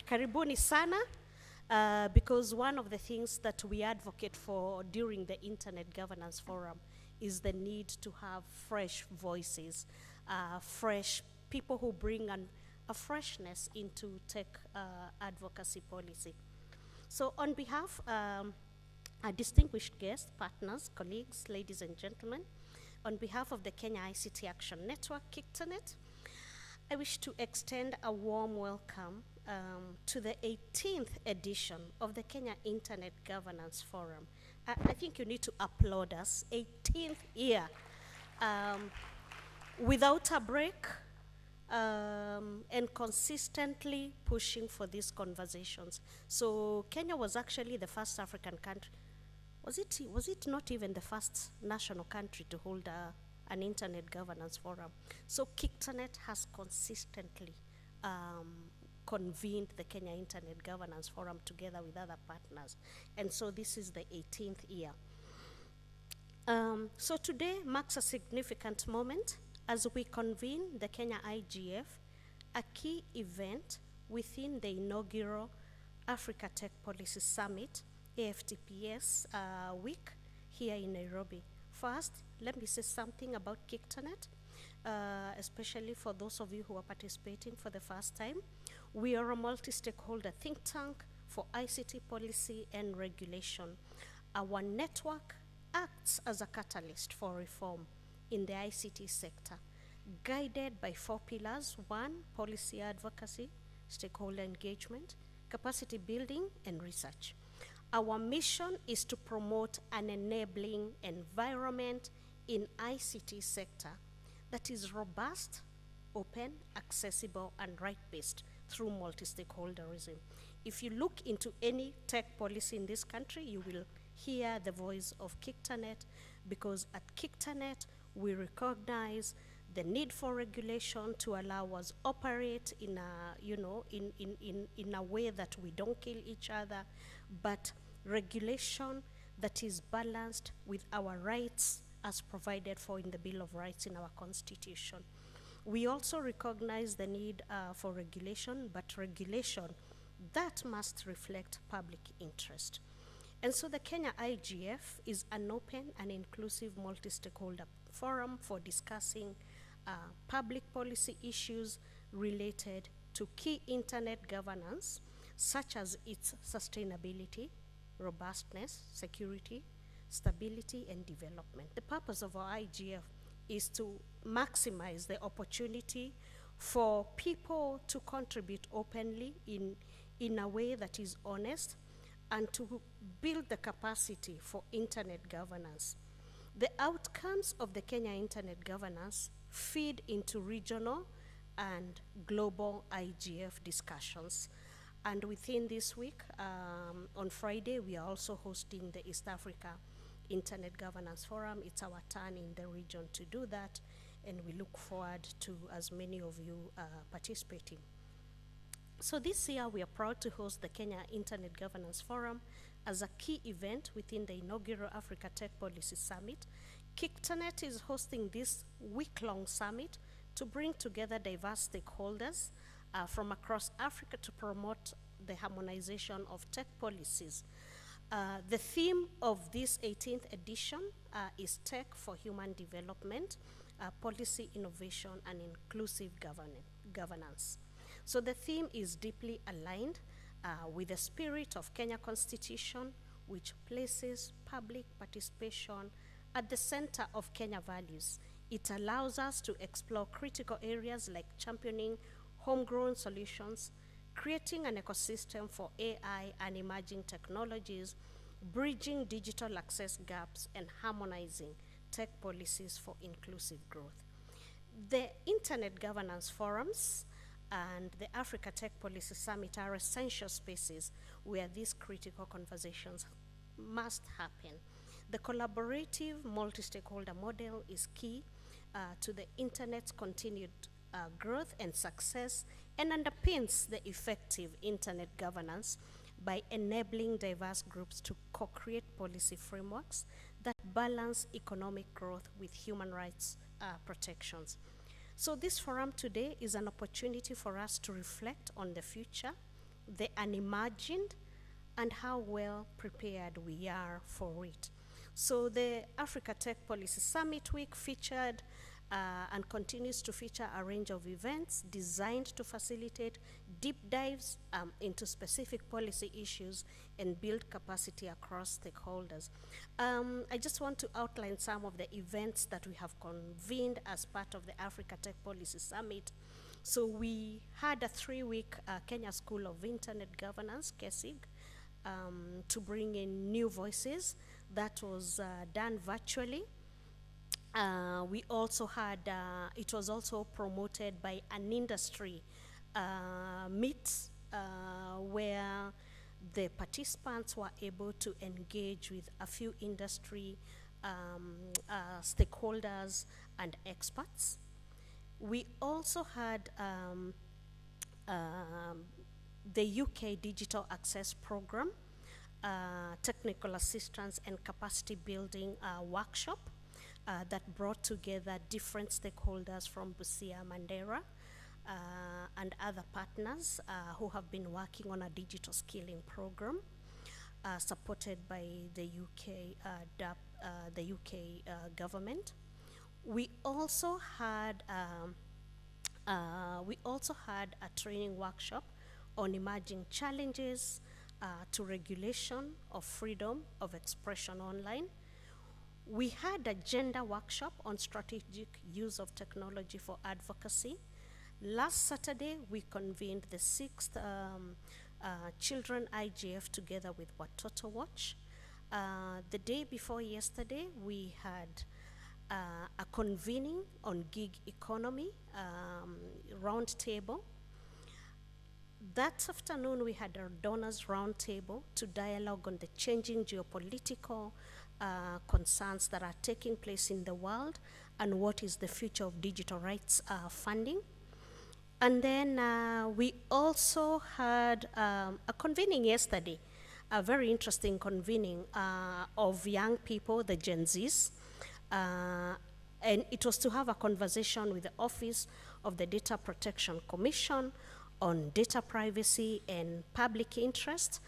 Karibuni sana, because one of the things that we advocate for during the Internet Governance Forum is the need to have fresh voices, fresh people who bring a freshness into tech advocacy policy. So on behalf our distinguished guests, partners, colleagues, ladies and gentlemen, on behalf of the Kenya ICT Action Network, KICTANet, I wish to extend a warm welcome to the 18th edition of the Kenya Internet Governance Forum. I think you need to applaud us, 18th year, without a break, and consistently pushing for these conversations. So Kenya was actually the first African country. Was it not even the first national country to hold an Internet Governance Forum? So KICTANet has consistently convened the Kenya Internet Governance Forum together with other partners. And so this is the 18th year. So today marks a significant moment as we convene the Kenya IGF, a key event within the inaugural Africa Tech Policy Summit, AFTPS week here in Nairobi. First, let me say something about KICTANet, especially for those of you who are participating for the first time. We are a multi-stakeholder think tank for ICT policy and regulation. Our network acts as a catalyst for reform in the ICT sector, guided by 4 pillars. 1, policy advocacy, stakeholder engagement, capacity building, and research. Our mission is to promote an enabling environment in ICT sector that is robust, open, accessible, and right-based through multi-stakeholderism. If you look into any tech policy in this country, you will hear the voice of KICTANet, because at KICTANet, we recognize the need for regulation to allow us operate in a way that we don't kill each other, but regulation that is balanced with our rights as provided for in the Bill of Rights in our Constitution. We also recognize the need for regulation, but regulation that must reflect public interest. And so the Kenya IGF is an open and inclusive multi-stakeholder forum for discussing public policy issues related to key internet governance, such as its sustainability, robustness, security, stability, and development. The purpose of our IGF is to maximize the opportunity for people to contribute openly in a way that is honest, and to build the capacity for internet governance. The outcomes of the Kenya Internet Governance feed into regional and global IGF discussions. And within this week, on Friday, we are also hosting the East Africa Internet Governance Forum. It's our turn in the region to do that, and we look forward to as many of you participating. So this year, we are proud to host the Kenya Internet Governance Forum as a key event within the inaugural Africa Tech Policy Summit. KICTANet is hosting this week-long summit to bring together diverse stakeholders from across Africa to promote the harmonization of tech policies. The theme of this 18th edition is Tech for Human Development, Policy Innovation, and Inclusive Governance. So the theme is deeply aligned with the spirit of Kenya Constitution, which places public participation at the center of Kenya values. It allows us to explore critical areas like championing homegrown solutions, creating an ecosystem for AI and emerging technologies, bridging digital access gaps, and harmonizing tech policies for inclusive growth. The Internet Governance Forums and the Africa Tech Policy Summit are essential spaces where these critical conversations must happen. The collaborative multi-stakeholder model is key to the Internet's continued growth and success, and underpins the effective Internet governance by enabling diverse groups to co-create policy frameworks that balance economic growth with human rights protections. So this forum today is an opportunity for us to reflect on the future the unimagined, and how well prepared we are for it. So the Africa Tech Policy Summit Week featured and continues to feature a range of events designed to facilitate deep dives into specific policy issues and build capacity across stakeholders. I just want to outline some of the events that we have convened as part of the Africa Tech Policy Summit. So we had a 3-week Kenya School of Internet Governance, KESIG, to bring in new voices. That was done virtually. We also had, it was also promoted by an industry meet where the participants were able to engage with a few industry stakeholders and experts. We also had the UK Digital Access Program, technical assistance and capacity building workshop that brought together different stakeholders from Busia, Mandera, and other partners who have been working on a digital skilling program supported by the UK government. We also had a training workshop on emerging challenges to regulation of freedom of expression online. We had a gender workshop on strategic use of technology for advocacy. Last Saturday, we convened the 6th Children IGF together with Watoto Watch. The day before yesterday, we had a convening on gig economy roundtable. That afternoon, we had our donors roundtable to dialogue on the changing geopolitical concerns that are taking place in the world and what is the future of digital rights funding. And then we also had a convening yesterday, a very interesting convening of young people, the Gen Zs. And it was to have a conversation with the Office of the Data Protection Commission on data privacy and public interest,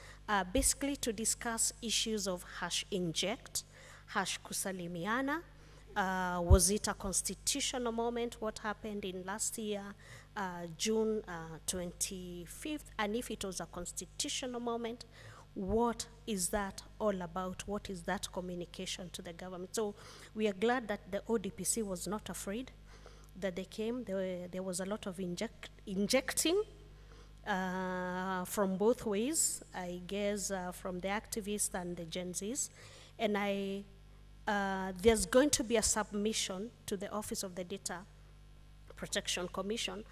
basically to discuss issues of #inject, #kusalimiana. Was it a constitutional moment? What happened in last year, June 25th? And if it was a constitutional moment, what is that all about? What is that communication to the government? So we are glad that the ODPC was not afraid that they came. There was a lot of injecting from both ways, I guess, from the activists and the Gen Zs. And there's going to be a submission to the Office of the Data Protection Commission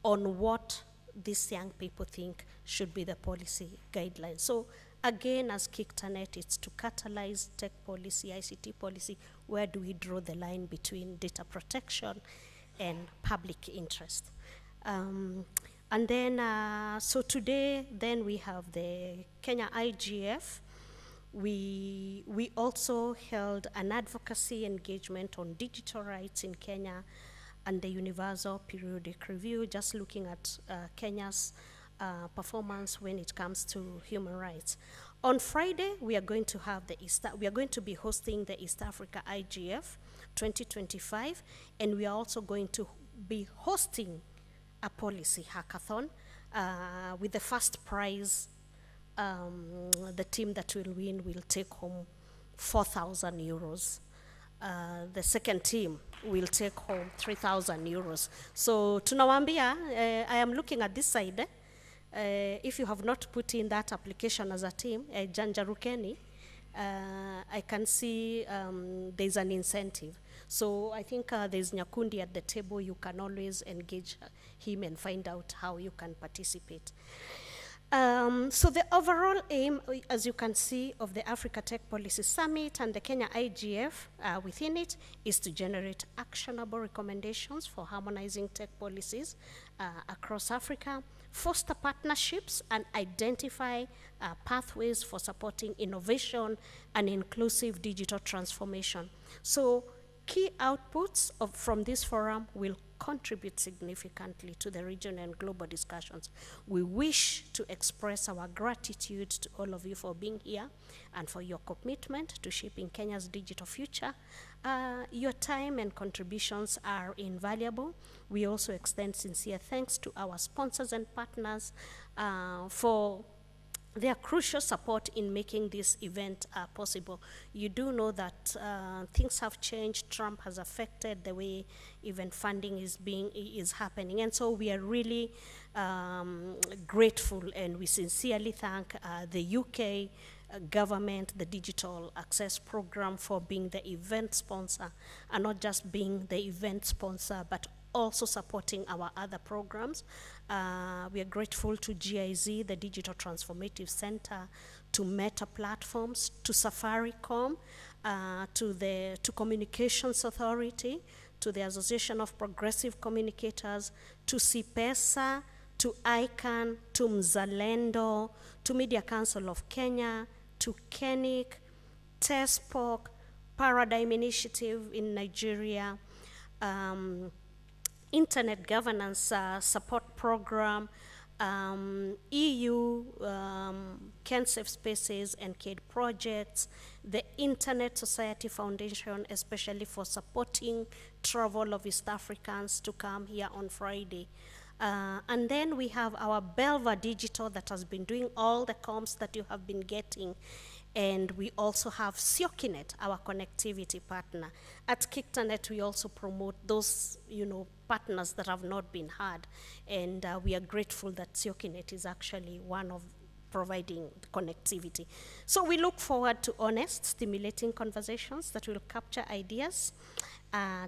on what these young people think should be the policy guidelines. So again, as KICTANet, it's to catalyze tech policy, ICT policy. Where do we draw the line between data protection and public interest? And then, so today, then we have the Kenya IGF. We also held an advocacy engagement on digital rights in Kenya and the Universal Periodic Review, just looking at Kenya's performance when it comes to human rights. On Friday, we are going to have we are going to be hosting the East Africa IGF 2025, and we are also going to be hosting a policy hackathon with the first prize. The team that will win will take home 4,000 euros. The second team will take home 3,000 euros. So tunawambia, I am looking at this side. If you have not put in that application as a team, Janjarukeni, I can see there's an incentive. So I think there's Nyakundi at the table. You can always engage him and find out how you can participate. So the overall aim, as you can see, of the Africa Tech Policy Summit and the Kenya IGF within it is to generate actionable recommendations for harmonizing tech policies across Africa, foster partnerships, and identify pathways for supporting innovation and inclusive digital transformation. So key outputs from this forum will contribute significantly to the region and global discussions. We wish to express our gratitude to all of you for being here and for your commitment to shaping Kenya's digital future. Your time and contributions are invaluable. We also extend sincere thanks to our sponsors and partners for their crucial support in making this event possible. You do know that things have changed. Trump has affected the way event funding is happening, and so we are really grateful, and we sincerely thank the UK government, the Digital Access Program, for being the event sponsor, and not just being the event sponsor, but also supporting our other programs. We are grateful to GIZ, the Digital Transformative Center, to Meta Platforms, to Safaricom, to Communications Authority, to the Association of Progressive Communicators, to CIPESA, to ICANN, to Mzalendo, to Media Council of Kenya, to KENIC, TESPOC, Paradigm Initiative in Nigeria, Internet Governance Support Program, EU, Can Safe Spaces and KICTANet projects, the Internet Society Foundation, especially for supporting travel of East Africans to come here on Friday. And then we have our Belva Digital that has been doing all the comms that you have been getting. And we also have KiCTANet, our connectivity partner. At KiCTANet, we also promote those, partners that have not been heard. And we are grateful that KiCTANet is actually one of providing the connectivity. So we look forward to honest, stimulating conversations that will capture ideas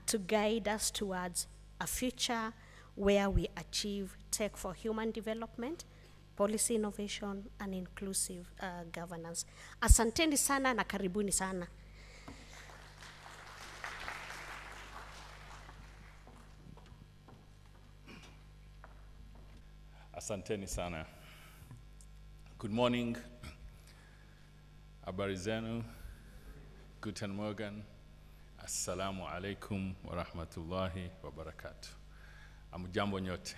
to guide us towards a future where we achieve tech for human development, policy innovation, and inclusive governance. Asanteni sana na karibuni sana. Asanteni sana. Good morning. Habari zenu. Guten Morgen. Assalamu alaikum wa rahmatullahi wa barakatuh. Amujambo nyote.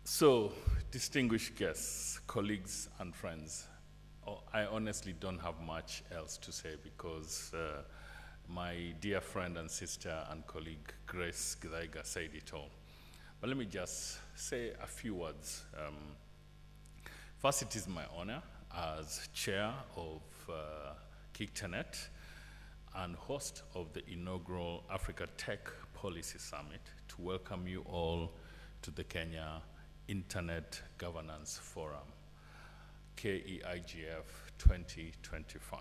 So, distinguished guests, colleagues, and friends, I honestly don't have much else to say because my dear friend and sister and colleague, Grace Githaiga, said it all. But let me just say a few words. First, it is my honor as chair of KICTANet and host of the inaugural Africa Tech Policy Summit to welcome you all to the Kenya Internet Governance Forum, KEIGF 2025.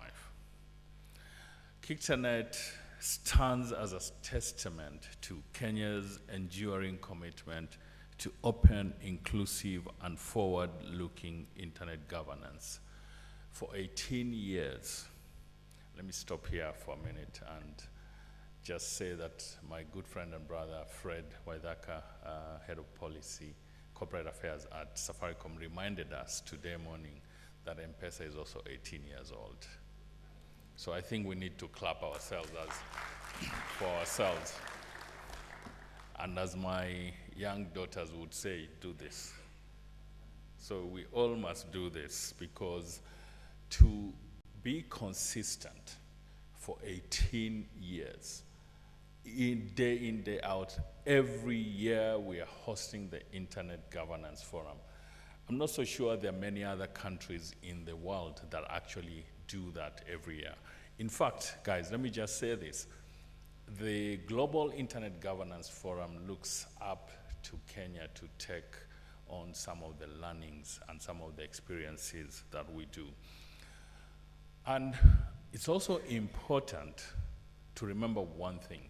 KICTANet stands as a testament to Kenya's enduring commitment to open, inclusive, and forward-looking internet governance. For 18 years, let me stop here for a minute and just say that my good friend and brother, Fred Waithaka, Head of Policy, Corporate Affairs at Safaricom, reminded us today morning that M-Pesa is also 18 years old. So I think we need to clap ourselves for ourselves. And as my young daughters would say, do this. So we all must do this because to be consistent for 18 years, in, day out, every year we are hosting the Internet Governance Forum. I'm not so sure there are many other countries in the world that actually do that every year. In fact, guys, let me just say this. The Global Internet Governance Forum looks up to Kenya to take on some of the learnings and some of the experiences that we do. And it's also important to remember one thing,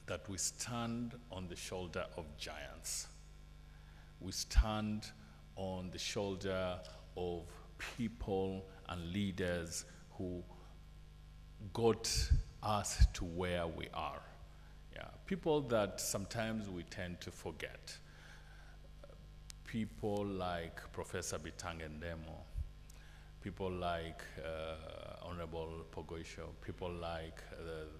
that we stand on the shoulder of giants. We stand on the shoulder of people and leaders who got us to where we are. Yeah. People that sometimes we tend to forget. People like Professor Bitangendemo, people like Honorable Pogoisho, people like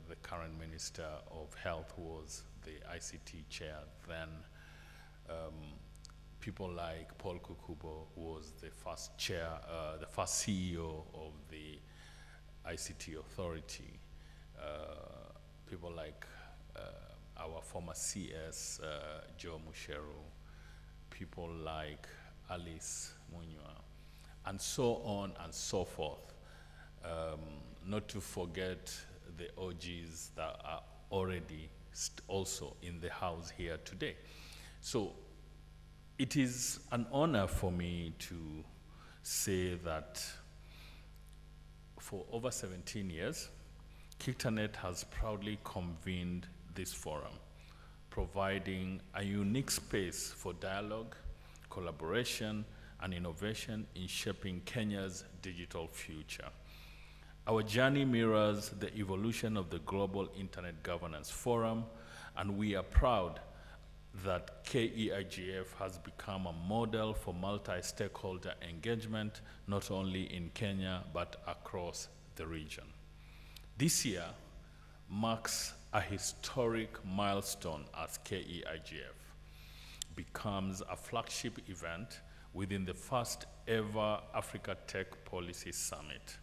the current Minister of Health, who was the ICT chair then, people like Paul Kukubo, who was the first chair, the first CEO of the ICT authority, people like our former CS, Joe Musheru, people like Alice Munywa, and so on and so forth. Not to forget the OGs that are already also in the house here today. So it is an honor for me to say that for over 17 years, KICTANet has proudly convened this forum, providing a unique space for dialogue, collaboration, and innovation in shaping Kenya's digital future. Our journey mirrors the evolution of the Global Internet Governance Forum, and we are proud that KEIGF has become a model for multi-stakeholder engagement, not only in Kenya, but across the region. This year marks a historic milestone as KEIGF becomes a flagship event within the first ever Africa Tech Policy Summit.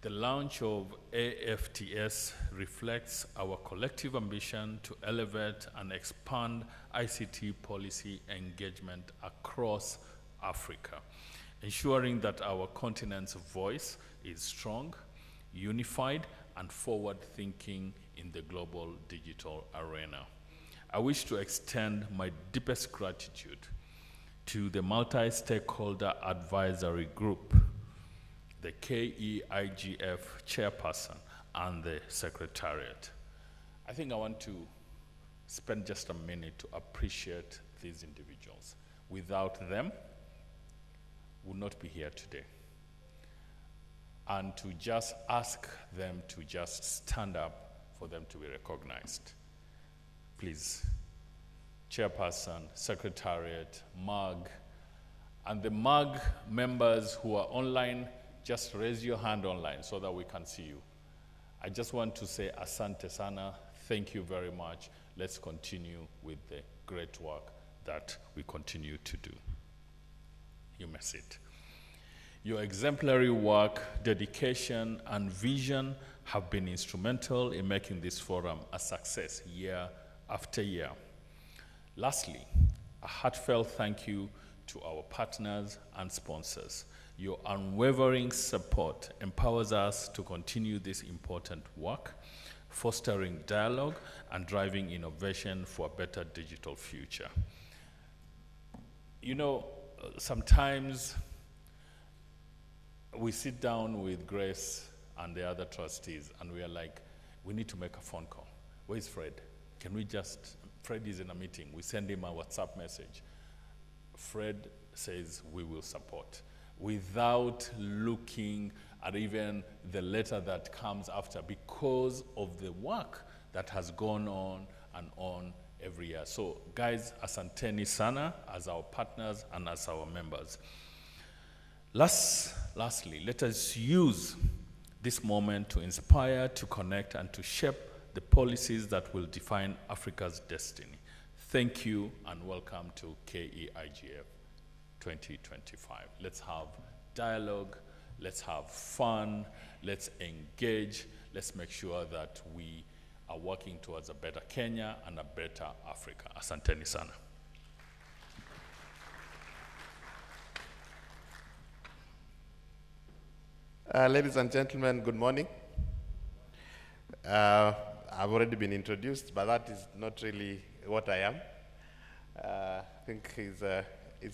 The launch of AFTS reflects our collective ambition to elevate and expand ICT policy engagement across Africa, ensuring that our continent's voice is strong, unified, and forward-thinking in the global digital arena. I wish to extend my deepest gratitude to the multi-stakeholder advisory group, the KEIGF chairperson, and the secretariat. I think I want to spend just a minute to appreciate these individuals. Without them, we would not be here today. And to just ask them to just stand up for them to be recognized. Please, chairperson, secretariat, MAG, and the MAG members who are online, just raise your hand online so that we can see you. I just want to say asante sana, thank you very much. Let's continue with the great work that we continue to do. You may sit. Your exemplary work, dedication, and vision have been instrumental in making this forum a success year after year. Lastly, a heartfelt thank you to our partners and sponsors. Your unwavering support empowers us to continue this important work, fostering dialogue and driving innovation for a better digital future. You know, sometimes we sit down with Grace and the other trustees and we are like, we need to make a phone call. Where's Fred? Can we just, Fred is in a meeting. We send him a WhatsApp message. Fred says we will support, without looking at even the letter that comes after, because of the work that has gone on and on every year. So guys, asanteni sana as our partners and as our members. Lastly, let us use this moment to inspire, to connect, and to shape the policies that will define Africa's destiny. Thank you and welcome to KEIGF 2025. Let's have dialogue, let's have fun, let's engage, let's make sure that we are working towards a better Kenya and a better Africa. Asanteni sana. Ladies and gentlemen, good morning. I've already been introduced, but that is not really what I am. I think is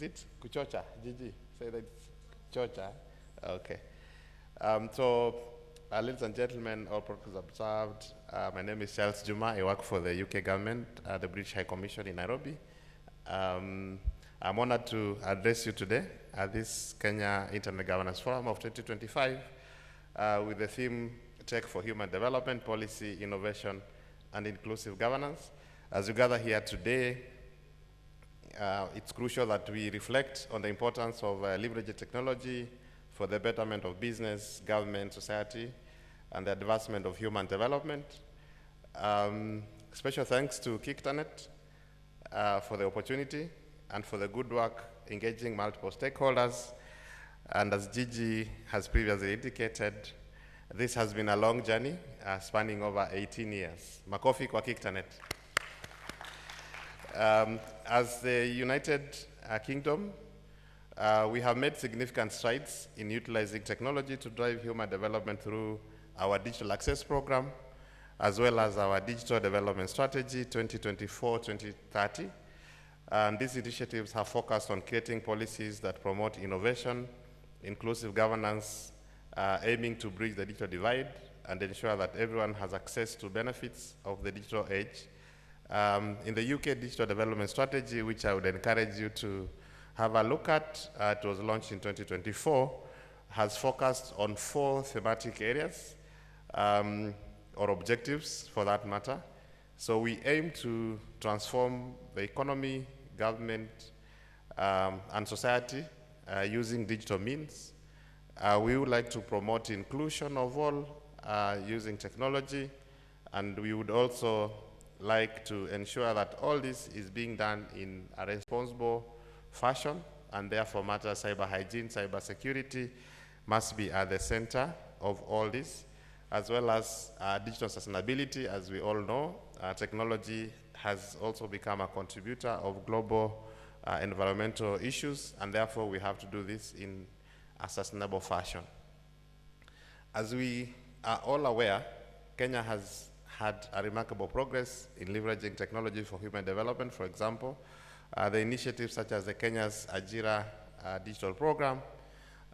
it Kuchocha? Gigi, say that it's Chocha. Okay. Ladies and gentlemen, all protocols observed. My name is Charles Juma. I work for the UK government, the British High Commission in Nairobi. I'm honored to address you today at this Kenya Internet Governance Forum of 2025 with the theme Tech for Human Development, Policy, Innovation, and Inclusive Governance. As you gather here today, it's crucial that we reflect on the importance of leveraging technology for the betterment of business, government, society, and the advancement of human development. Special thanks to KICTANet for the opportunity and for the good work engaging multiple stakeholders. And as Gigi has previously indicated, this has been a long journey spanning over 18 years. Makofi kwa KICTANet. As the United Kingdom, we have made significant strides in utilizing technology to drive human development through our Digital Access Program, as well as our Digital Development Strategy 2024-2030. And these initiatives have focused on creating policies that promote innovation, inclusive governance, aiming to bridge the digital divide and ensure that everyone has access to benefits of the digital age. In the UK Digital Development Strategy, which I would encourage you to have a look at, it was launched in 2024, has focused on 4 thematic areas, or objectives for that matter. So we aim to transform the economy, government, and society using digital means. We would like to promote inclusion of all using technology, and we would also like to ensure that all this is being done in a responsible fashion, and therefore matters cyber hygiene, cyber security must be at the center of all this, as well as digital sustainability. As we all know, technology has also become a contributor of global environmental issues, and therefore we have to do this in a sustainable fashion. As we are all aware, Kenya has had a remarkable progress in leveraging technology for human development. For example, the initiatives such as the Kenya's Ajira digital program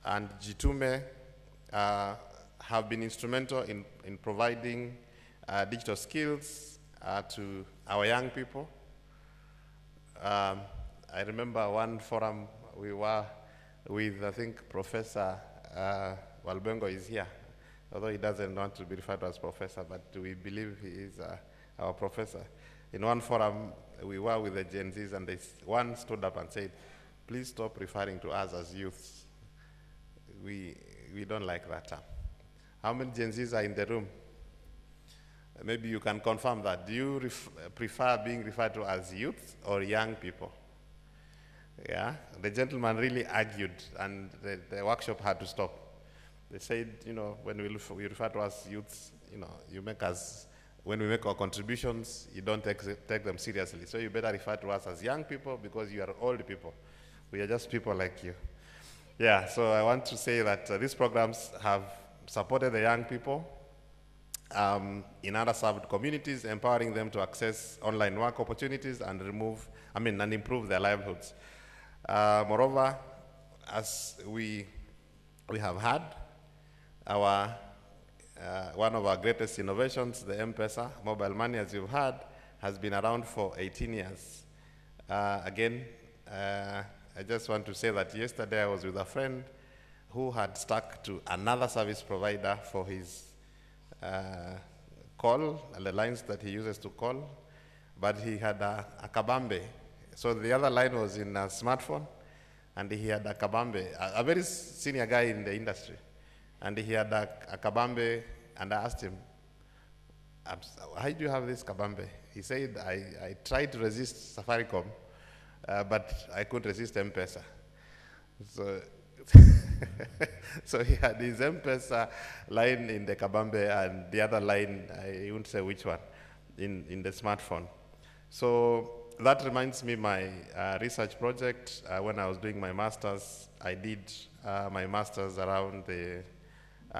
and Jitume have been instrumental in providing digital skills to our young people. I remember one forum we were with, I think Professor Walbengo is here, although he doesn't want to be referred to as professor, but we believe he is our professor. In one forum, we were with the Gen Zs, and one stood up and said, please stop referring to us as youths. We don't like that term. How many Gen Zs are in the room? Maybe you can confirm that. Do you prefer being referred to as youth or young people? Yeah, the gentleman really argued, and the workshop had to stop. They said, you know, when we refer to us youths, you know, you make us, when we make our contributions, you don't take them seriously. So you better refer to us as young people because you are old people. We are just people like you. Yeah, so I want to say that these programs have supported the young people in underserved communities, empowering them to access online work opportunities and improve their livelihoods. Moreover, as we have had, one of our greatest innovations, the M-Pesa mobile money, as you've heard, has been around for 18 years. Again, I just want to say that yesterday I was with a friend who had stuck to another service provider for his call, the lines that he uses to call, but he had a kabambe. So the other line was in a smartphone, and he had a kabambe, a very senior guy in the industry. And he had a kabambe, and I asked him, how do you have this kabambe? He said, I tried to resist Safaricom, but I couldn't resist M-Pesa. So, so he had his M-Pesa line in the kabambe and the other line, I won't say which one, in the smartphone. So that reminds me my research project. When I was doing my master's, I did my master's around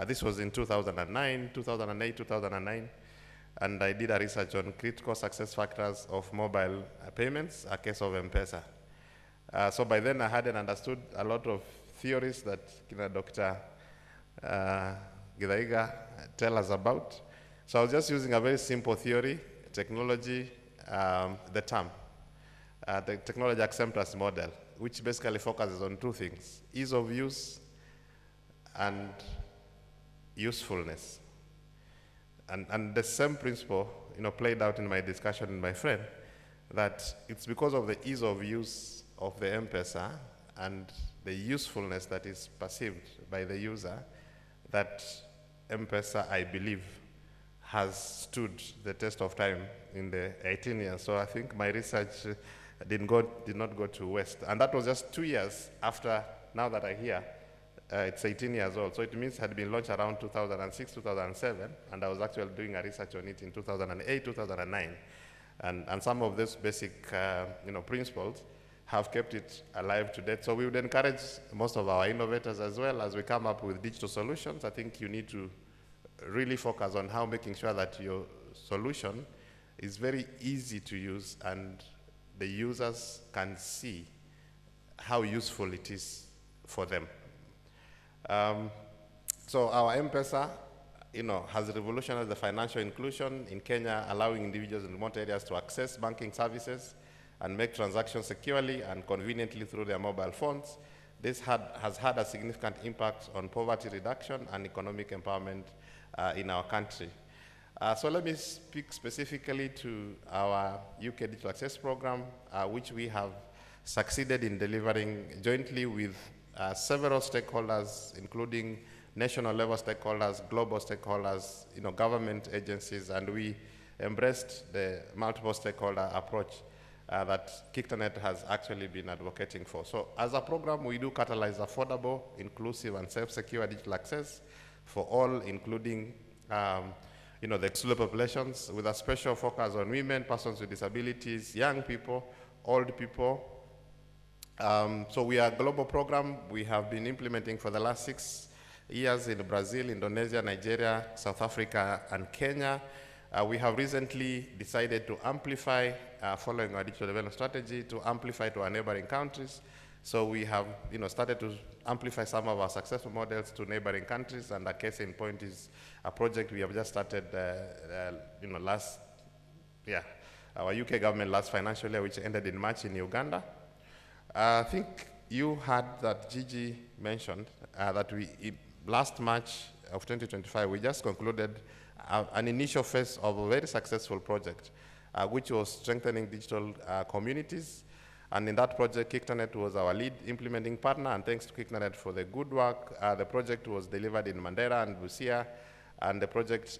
this was in 2008, 2009, and I did a research on critical success factors of mobile payments, a case of M-Pesa. So by then I hadn't understood a lot of theories that Dr. Githaiga tell us about. So I was just using a very simple theory, technology, the technology acceptance model, which basically focuses on 2 things: ease of use and usefulness. And the same principle, played out in my discussion with my friend, that it's because of the ease of use of the M-Pesa and the usefulness that is perceived by the user, that M-Pesa, I believe, has stood the test of time in the 18 years. So I think my research did not go to waste. And that was just 2 years after, now that I hear, it's 18 years old. So it means it had been launched around 2006, 2007, and I was actually doing a research on it in 2008, 2009. And some of these basic principles have kept it alive to date. So we would encourage most of our innovators as well, as we come up with digital solutions. I think you need to really focus on how making sure that your solution is very easy to use and the users can see how useful it is for them. So our M-Pesa, has revolutionized the financial inclusion in Kenya, allowing individuals in remote areas to access banking services and make transactions securely and conveniently through their mobile phones. This has had a significant impact on poverty reduction and economic empowerment in our country. So let me speak specifically to our UK Digital Access Program, which we have succeeded in delivering jointly with several stakeholders, including national level stakeholders, global stakeholders, government agencies, and we embraced the multiple stakeholder approach that KICTANet has actually been advocating for. So as a program, we do catalyze affordable, inclusive, and self-secure digital access for all, including the excluded populations, with a special focus on women, persons with disabilities, young people, old people. So we are a global program. We have been implementing for the last 6 years in Brazil, Indonesia, Nigeria, South Africa, and Kenya. We have recently decided to amplify, following our digital development strategy, to amplify to our neighboring countries. So we have started to amplify some of our successful models to neighboring countries, and a case in point is a project we have just started our UK government last financial year, which ended in March in Uganda. I think you had that Gigi mentioned that last March of 2025, we just concluded an initial phase of a very successful project, which was strengthening digital communities. And in that project, KICTANet was our lead implementing partner, and thanks to KICTANet for the good work. The project was delivered in Mandera and Busia, and the project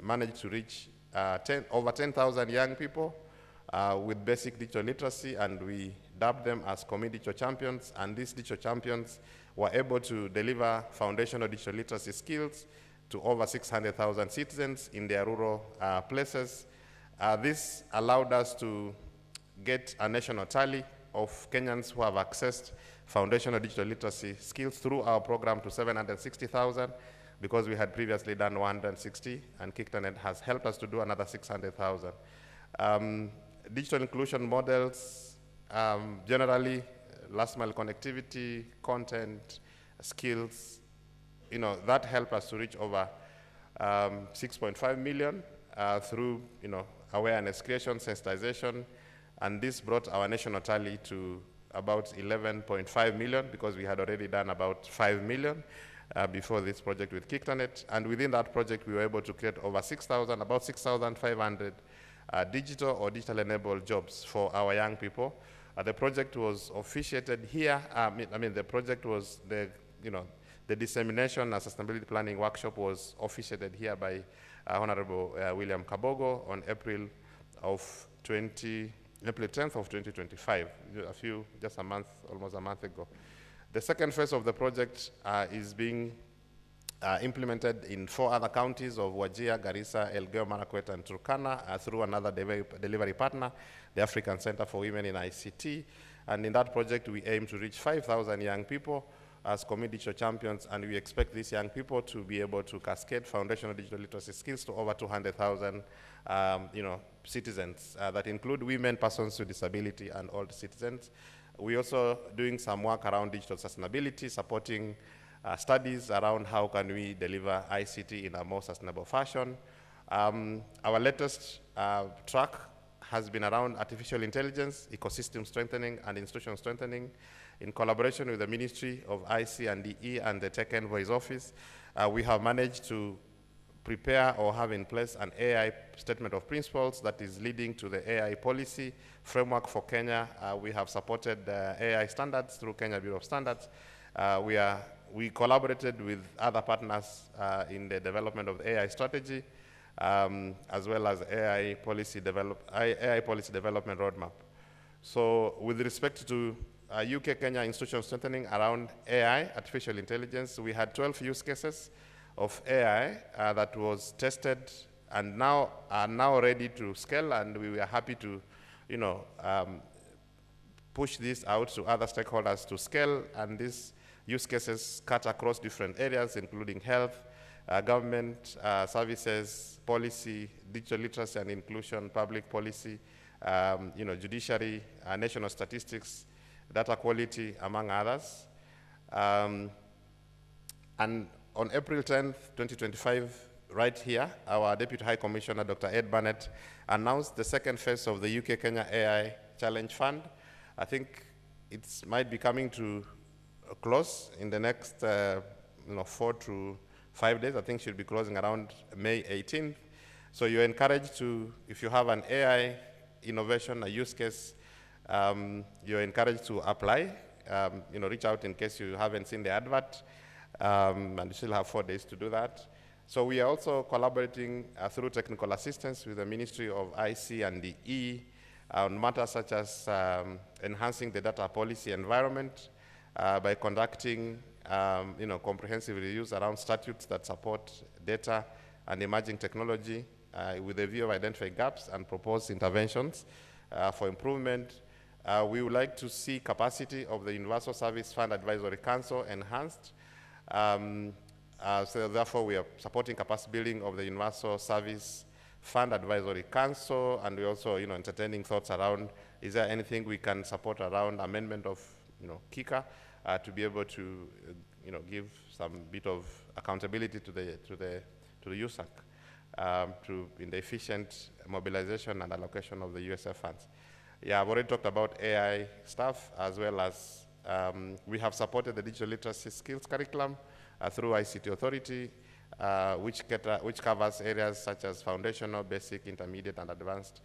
managed to reach over 10,000 young people with basic digital literacy, and we dubbed them as community digital champions. And these digital champions were able to deliver foundational digital literacy skills to over 600,000 citizens in their rural places. This allowed us to get a national tally of Kenyans who have accessed foundational digital literacy skills through our program to 760,000, because we had previously done 160, and KICTANet has helped us to do another 600,000. Digital inclusion models, generally, last mile connectivity, content, skills, that helped us to reach over 6.5 million through, awareness creation, sensitization, and this brought our national tally to about 11.5 million, because we had already done about 5 million before this project with KICTANet. And within that project, we were able to create over about 6,500 digital or digital-enabled jobs for our young people. The project was officiated here. The project was the dissemination and sustainability planning workshop was officiated here by Honorable William Kabogo on April 10th of 2025, almost a month ago. The second phase of the project is being implemented in 4 other counties of Wajir, Garissa, Elgeyo Marakwet, and Turkana through another delivery partner, the African Center for Women in ICT. And in that project, we aim to reach 5,000 young people as community digital champions, and we expect these young people to be able to cascade foundational digital literacy skills to over 200,000 citizens that include women, persons with disability, and old citizens. We're also doing some work around digital sustainability, supporting studies around how can we deliver ICT in a more sustainable fashion. Our latest track has been around artificial intelligence, ecosystem strengthening, and institutional strengthening. In collaboration with the Ministry of IC and DE and the Tech Envoy's office, we have managed to prepare or have in place an AI statement of principles that is leading to the AI policy framework for Kenya. We have supported AI standards through Kenya Bureau of Standards. We collaborated with other partners in the development of the AI strategy, as well as AI policy development roadmap. So with respect to UK-Kenya institutional strengthening around AI, artificial intelligence, we had 12 use cases of AI that was tested and are now ready to scale, and we were happy to, push this out to other stakeholders to scale, and these use cases cut across different areas, including health, government services, policy, digital literacy and inclusion, public policy, judiciary, national statistics, data quality, among others. And on April 10th, 2025, right here, our Deputy High Commissioner, Dr. Ed Burnett, announced the second phase of the UK-Kenya AI Challenge Fund. I think it might be coming to a close in the next 4 to 5 days. I think should be closing around May 18th. So you're encouraged to, if you have an AI innovation, a use case, you're encouraged to apply. Reach out in case you haven't seen the advert, and you still have 4 days to do that. So we are also collaborating through technical assistance with the Ministry of IC and the E on matters such as enhancing the data policy environment by conducting comprehensive reviews around statutes that support data and emerging technology with a view of identifying gaps and propose interventions for improvement. We would like to see capacity of the Universal Service Fund Advisory Council enhanced. So therefore, we are supporting capacity building of the Universal Service Fund Advisory Council, and we're also entertaining thoughts around, is there anything we can support around amendment of KICA to be able to give some bit of accountability to the USAC in the efficient mobilization and allocation of the USF funds. Yeah, I've already talked about AI stuff, as well as we have supported the digital literacy skills curriculum through ICT Authority, which covers areas such as foundational, basic, intermediate, and advanced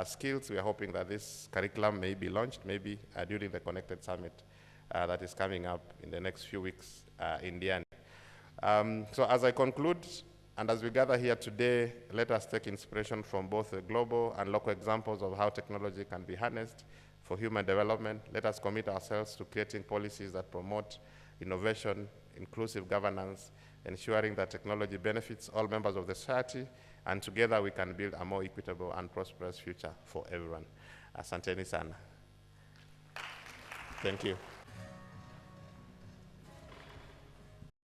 skills. We are hoping that this curriculum may be launched maybe during the Connected Summit that is coming up in the next few weeks in the end. So as I conclude, and as we gather here today, let us take inspiration from both the global and local examples of how technology can be harnessed for human development. Let us commit ourselves to creating policies that promote innovation, inclusive governance, ensuring that technology benefits all members of the society, and together we can build a more equitable and prosperous future for everyone. Asanteni sana. Thank you.